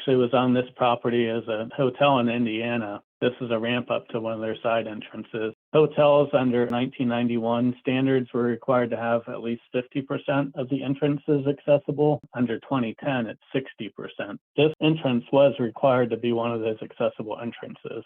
actually was on this property as a hotel in Indiana. This is a ramp up to one of their side entrances. Hotels under 1991 standards were required to have at least 50% of the entrances accessible. Under 2010, it's 60%. This entrance was required to be one of those accessible entrances.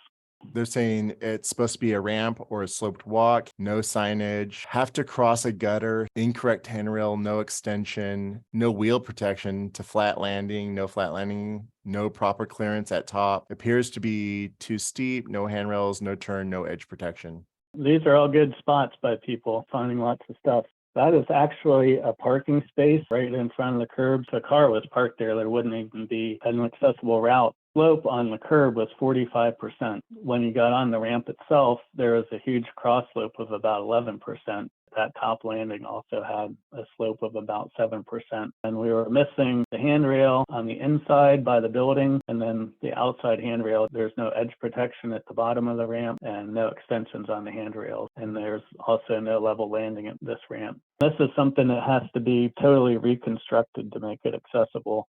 They're saying it's supposed to be a ramp or a sloped walk, no signage, have to cross a gutter, incorrect handrail, no extension, no wheel protection to flat landing, no proper clearance at top, appears to be too steep, no handrails, no turn, no edge protection. These are all good spots by people finding lots of stuff. That is actually a parking space right in front of the curb. If a car was parked there, there wouldn't even be an accessible route. Slope on the curb was 45%. When you got on the ramp itself, there was a huge cross slope of about 11%. That top landing also had a slope of about 7%. And we were missing the handrail on the inside by the building, and then the outside handrail. There's no edge protection at the bottom of the ramp and no extensions on the handrails. And there's also no level landing at this ramp. This is something that has to be totally reconstructed to make it accessible.